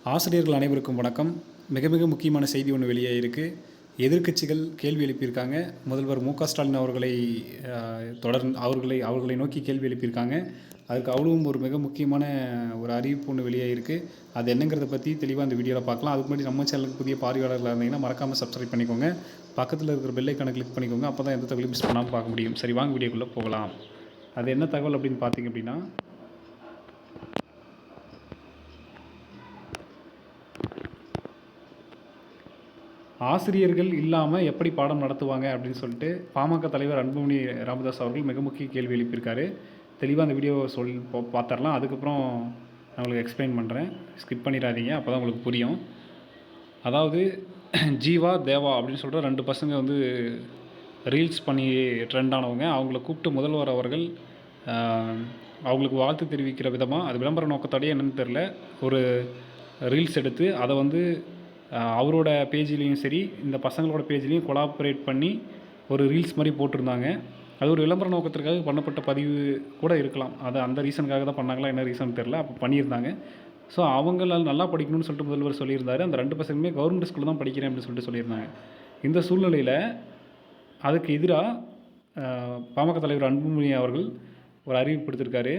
ஆசிரியர்கள் அனைவருக்கும் வணக்கம். மிக மிக முக்கியமான செய்தி ஒன்று வெளியாகிருக்கு. எதிர்க்கட்சிகள் கேள்வி எழுப்பியிருக்காங்க. முதல்வர் மு.க. ஸ்டாலின் அவர்களை தொடர்ந்து அவர்களை நோக்கி கேள்வி எழுப்பியிருக்காங்க. அதுக்கு அவ்வளவும் ஒரு மிக முக்கியமான ஒரு அறிவிப்பு ஒன்று வெளியாகிருக்கு. அது என்னங்கிறத பற்றி தெளிவாக இந்த வீடியோவில் பார்க்கலாம். அதுக்கு முன்னாடி நம்ம சேனலுக்கு புதிய பார்வையாளர்களாக இருந்தீங்கன்னா மறக்காமல் சப்ஸ்கிரைப் பண்ணிக்கோங்க. பக்கத்தில் இருக்கிற பெல் ஐக்கானை கிளிக் பண்ணிக்கோங்க. அப்போ தான் எந்த தகவலையும் மிஸ் பண்ணாமல் பார்க்க முடியும். சரி, வாங்க வீடியோக்குள்ளே போகலாம். அது என்ன தகவல் அப்படின்னு பார்த்தீங்க அப்படின்னா, ஆசிரியர்கள் இல்லாமல் எப்படி பாடம் நடத்துவாங்க அப்படின்னு சொல்லிட்டு பாமக தலைவர் அன்புமணி ராமதாஸ் அவர்கள் மிக முக்கிய கேள்வி எழுப்பியிருக்காரு. தெளிவாக அந்த வீடியோவை பார்த்துடலாம். அதுக்கப்புறம் நான் உங்களுக்கு எக்ஸ்பிளைன் பண்ணுறேன். ஸ்கிப் பண்ணிடாதீங்க, அப்போ தான் உங்களுக்கு புரியும். அதாவது ஜீவா தேவா அப்படின்னு சொல்கிற 2 பசங்க வந்து ரீல்ஸ் பண்ணி ட்ரெண்ட் ஆனவங்க. அவங்கள கூப்பிட்டு முதல்வர் அவர்கள் அவங்களுக்கு வாழ்த்து தெரிவிக்கிற விதமாக, அது விளம்பர நோக்கத்தோடையே என்னென்னு தெரில, ஒரு ரீல்ஸ் எடுத்து அதை வந்து அவரோட பேஜ்லேயும் சரி, இந்த பசங்களோட பேஜ்லேயும் கொலாபரேட் பண்ணி ஒரு ரீல்ஸ் மாதிரி போட்டிருந்தாங்க. அது ஒரு விளம்பர நோக்கத்திற்காக பண்ணப்பட்ட பதிவு கூட இருக்கலாம். அது அந்த ரீசனுக்காக தான் பண்ணாங்களா, என்ன ரீசன் தெரில, அப்போ பண்ணியிருந்தாங்க. ஸோ அவங்கள நல்லா படிக்கணும்னு சொல்லிட்டு முதல்வர் சொல்லியிருந்தார். அந்த 2 பசங்களுமே கவர்மெண்ட் ஸ்கூலில் தான் படிக்கிறேன் அப்படின்னு சொல்லிட்டு சொல்லியிருந்தாங்க. இந்த சூழ்நிலையில் அதுக்கு எதிராக பாமக தலைவர் அன்புமணி அவர்கள் ஒரு அறிவிப்பு எடுத்திருக்காரு.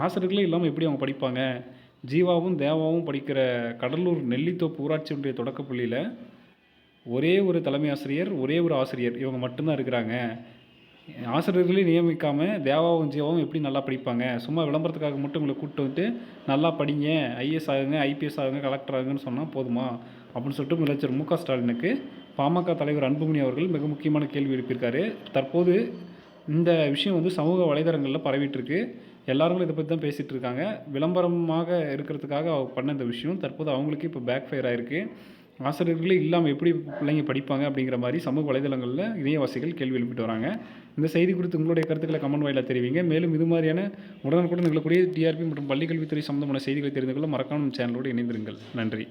ஆசிரியர்களே இல்லாமல் எப்படி அவங்க படிப்பாங்க? ஜீவாவும் தேவாவும் படிக்கிற கடலூர் நெல்லித்தோப்பு ஊராட்சி ஒன்றிய தொடக்கப்பள்ளியில் ஒரே ஒரு தலைமை ஆசிரியர், ஒரே ஒரு ஆசிரியர், இவங்க மட்டும்தான் இருக்கிறாங்க. ஆசிரியர்களே நியமிக்காமல் தேவாவும் ஜீவாவும் எப்படி நல்லா படிப்பாங்க? சும்மா விளம்பரத்துக்காக மட்டும் உங்களை கூப்பிட்டு வந்துட்டு நல்லா படிங்க, ஐஏஎஸ் ஆகுங்க, ஐபிஎஸ் ஆகுங்க, கலெக்டர் ஆகுங்கன்னு சொன்னால் போதுமா அப்படின்னு சொல்லிட்டு முதலமைச்சர் மு.க. ஸ்டாலினுக்கு பாமக தலைவர் அன்புமணி அவர்கள் மிக முக்கியமான கேள்வி எழுப்பியிருக்காரு. தற்போது இந்த விஷயம் வந்து சமூக வலைதளங்களில் பரவிட்டுருக்கு. எல்லாரும் இதை பற்றி தான் பேசிகிட்டு இருக்காங்க. விளம்பரமாக இருக்கிறதுக்காக பண்ண இந்த விஷயம் தற்போது அவங்களுக்கு இப்போ பேக் ஃபயர் ஆகிருக்கு. ஆசிரியர்களே இல்லாமல் எப்படி பிள்ளைங்க படிப்பாங்க அப்படிங்கிற மாதிரி சமூக வலைதளங்களில் இணையவாசிகள் கேள்வி எழுப்பிட்டு வராங்க. இந்த செய்தி குறித்து உங்களுடைய கருத்துக்களை கமெண்ட் வாயிலாக தெரிவிங்க. மேலும் இது மாதிரியான உடனுக்குடன் நிகழக்கூடிய டிஆர்பி மற்றும் பள்ளிக்கல்வித்துறை சம்பந்தமான செய்திகளை தெரிந்து கொள்ள மறக்காம சேனலோடு இணைந்திருங்கள். நன்றி.